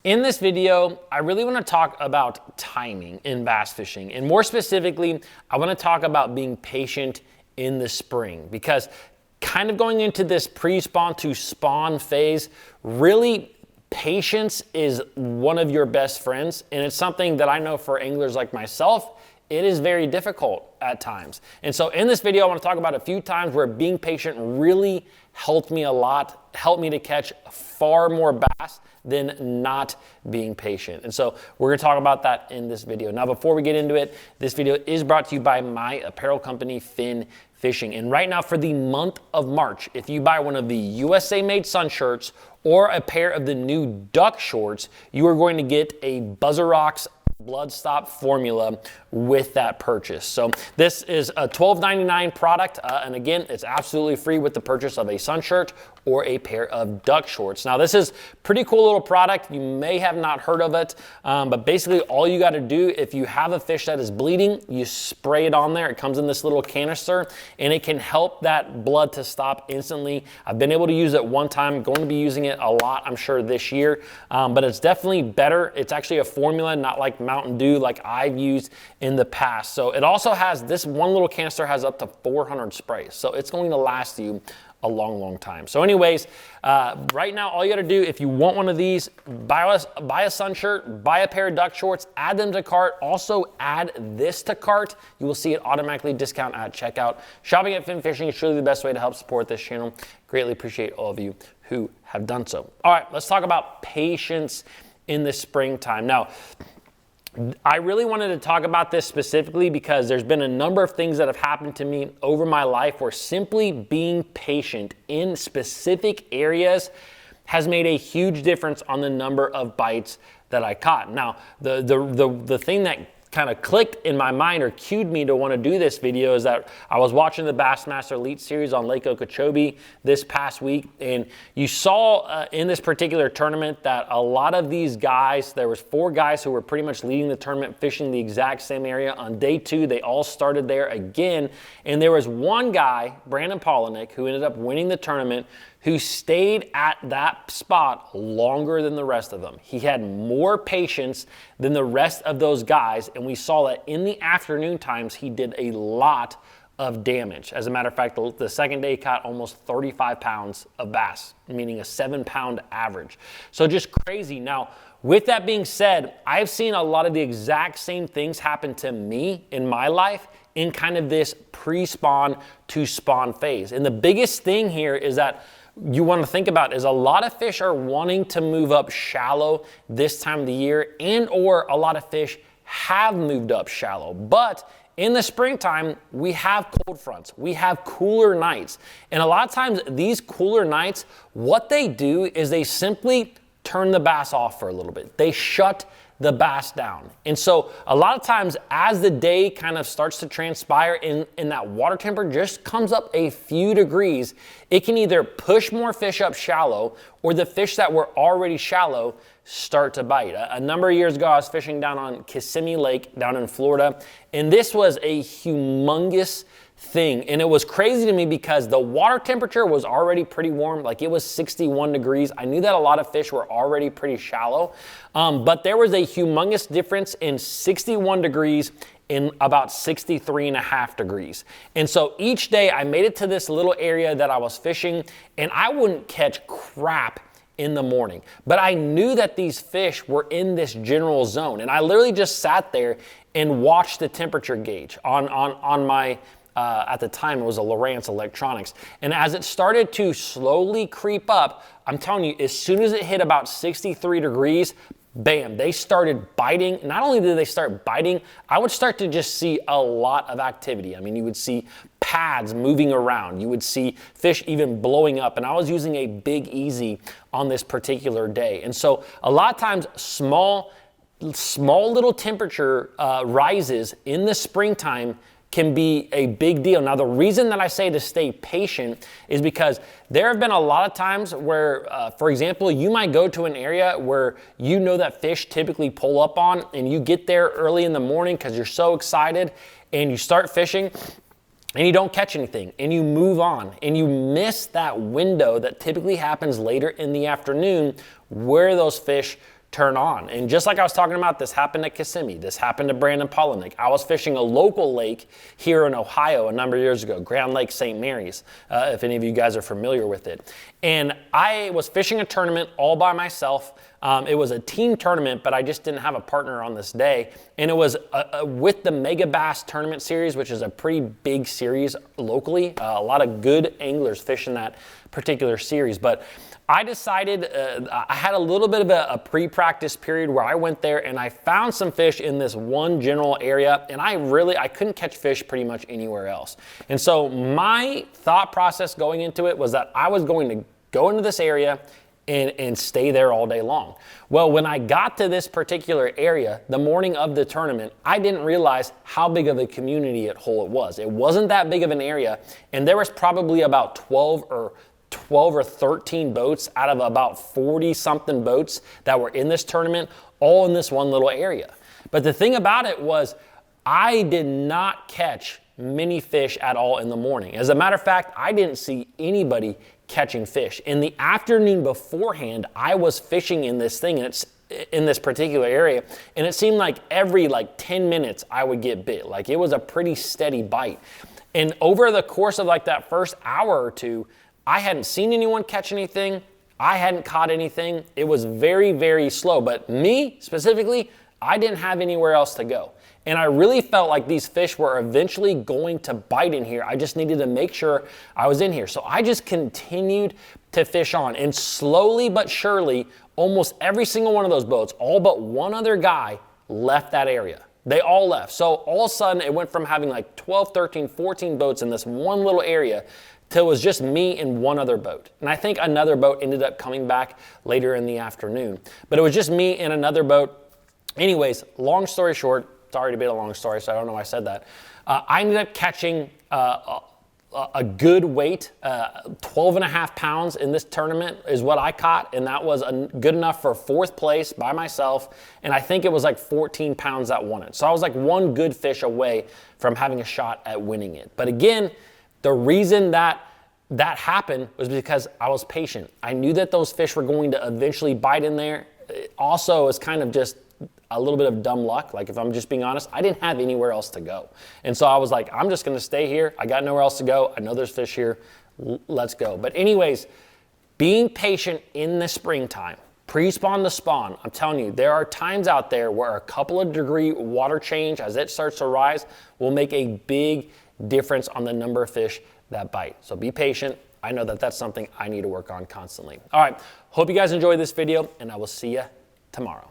In this video, I really want to talk about timing in bass fishing. And more specifically, I want to talk about being patient in the spring, because kind of going into this pre-spawn to spawn phase, really patience is one of your best friends. And it's something that I know for anglers like myself, it is very difficult at times. And so in this video, I want to talk about a few times where being patient really helped me a lot, helped me to catch far more bass than not being patient. And so we're gonna talk about that in this video. Now, before we get into it, this video is brought to you by my apparel company, Fin Fishing. And right now for the month of March, if you buy one of the USA made sun shirts or a pair of the new duck shorts, you are going to get a Buzzer Rocks Blood Stop formula with that purchase. So this is a $12.99 product, and again, it's absolutely free with the purchase of a sun shirt or a pair of duck shorts. Now, this is pretty cool little product. You may have not heard of it, but basically all you got to do, if you have a fish that is bleeding, you spray it on there. It comes in this little canister, and it can help that blood to stop instantly. I've been able to use it one time. I'm going to be using it a lot, I'm sure, this year, but it's definitely better. It's actually a formula, not like Mountain Dew like I've used in the past. So it also has, this one little canister has up to 400 sprays. So it's going to last you a long time. So anyways, right now, all you gotta do, if you want one of these, buy a sun shirt, buy a pair of duck shorts, add them to cart. Also add this to cart. You will see it automatically discount at checkout. Shopping at Fin Fishing is truly the best way to help support this channel. Greatly appreciate all of you who have done so. All right, let's talk about patience in the springtime. Now, I really wanted to talk about this specifically because there's been a number of things that have happened to me over my life where simply being patient in specific areas has made a huge difference on the number of bites that I caught. Now, the thing that kind of clicked in my mind or cued me to want to do this video is that I was watching the Bassmaster Elite Series on Lake Okeechobee this past week, and you saw in this particular tournament that a lot of these guys, there was 4 guys who were pretty much leading the tournament fishing the exact same area. On day 2, they all started there again, and there was one guy, Brandon Polinick, who ended up winning the tournament, who stayed at that spot longer than the rest of them. He had more patience than the rest of those guys, and we saw that in the afternoon times, he did a lot of damage. As a matter of fact, the second day he caught almost 35 pounds of bass, meaning a 7-pound average. So just crazy. Now, with that being said, I've seen a lot of the exact same things happen to me in my life in kind of this pre-spawn to spawn phase. And the biggest thing here is that you want to think about is a lot of fish are wanting to move up shallow this time of the year, and or a lot of fish have moved up shallow. But in the springtime, we have cold fronts, we have cooler nights. And a lot of times these cooler nights, what they do is they simply turn the bass off for a little bit. They shut the bass down. And so a lot of times as the day kind of starts to transpire and that water temperature just comes up a few degrees, it can either push more fish up shallow or the fish that were already shallow start to bite. A number of years ago, I was fishing down on Kissimmee Lake down in Florida, and this was a humongous thing. And it was crazy to me because the water temperature was already pretty warm, like it was 61 degrees. I knew that a lot of fish were already pretty shallow, but there was a humongous difference in 61 degrees in about 63.5 degrees. And so each day I made it to this little area that I was fishing, and I wouldn't catch crap in the morning, but I knew that these fish were in this general zone. And I literally just sat there and watched the temperature gauge on my at the time, it was a Lowrance Electronics. And as it started to slowly creep up, I'm telling you, as soon as it hit about 63 degrees, bam, they started biting. Not only did they start biting, I would start to just see a lot of activity. I mean, you would see pads moving around. You would see fish even blowing up. And I was using a Big Easy on this particular day. And so a lot of times, small little temperature rises in the springtime can be a big deal. Now, the reason that I say to stay patient is because there have been a lot of times where, for example, you might go to an area where you know that fish typically pull up on, and you get there early in the morning because you're so excited, and you start fishing, and you don't catch anything, and you move on, and you miss that window that typically happens later in the afternoon where those fish turn on. And just like I was talking about, this happened at Kissimmee. This happened to Brandon Polinick. I was fishing a local lake here in Ohio a number of years ago, Grand Lake St. Mary's, if any of you guys are familiar with it. And I was fishing a tournament all by myself. It was a team tournament, but I just didn't have a partner on this day. And it was with the Mega Bass Tournament Series, which is a pretty big series locally. A lot of good anglers fish in that particular series. But I decided, I had a little bit of a pre-practice period where I went there and I found some fish in this one general area, and I couldn't catch fish pretty much anywhere else. And so my thought process going into it was that I was going to go into this area and stay there all day long. Well, when I got to this particular area, the morning of the tournament, I didn't realize how big of a community hole it was. It wasn't that big of an area, and there was probably about 12 or 13 boats out of about 40 something boats that were in this tournament, all in this one little area. But the thing about it was I did not catch many fish at all in the morning. As a matter of fact, I didn't see anybody catching fish. In the afternoon beforehand, I was fishing in this thing, and it's in this particular area, and it seemed like every 10 minutes I would get bit. Like, it was a pretty steady bite. And over the course of that first hour or two, I hadn't seen anyone catch anything. I hadn't caught anything. It was very, very slow. But me specifically, I didn't have anywhere else to go. And I really felt like these fish were eventually going to bite in here. I just needed to make sure I was in here. So I just continued to fish on. And slowly but surely, almost every single one of those boats, all but one other guy, left that area. They all left. So all of a sudden, it went from having 12, 13, 14 boats in this one little area till it was just me and one other boat. And I think another boat ended up coming back later in the afternoon. But it was just me and another boat. Anyways, long story short, sorry to be a long story, so I don't know why I said that. I ended up catching a good weight, 12 and a half pounds in this tournament is what I caught, and that was good enough for 4th place by myself, and I think it was 14 pounds that won it. So I was one good fish away from having a shot at winning it. But again, the reason that happened was because I was patient. I knew that those fish were going to eventually bite in there. It also, is kind of just a little bit of dumb luck. If I'm just being honest, I didn't have anywhere else to go. And so I was like, I'm just gonna stay here. I got nowhere else to go. I know there's fish here. Let's go. But anyways, being patient in the springtime, pre-spawn to spawn, I'm telling you, there are times out there where a couple of degree water change as it starts to rise will make a big difference on the number of fish that bite. So be patient. I know that that's something I need to work on constantly. All right, hope you guys enjoyed this video, and I will see you tomorrow.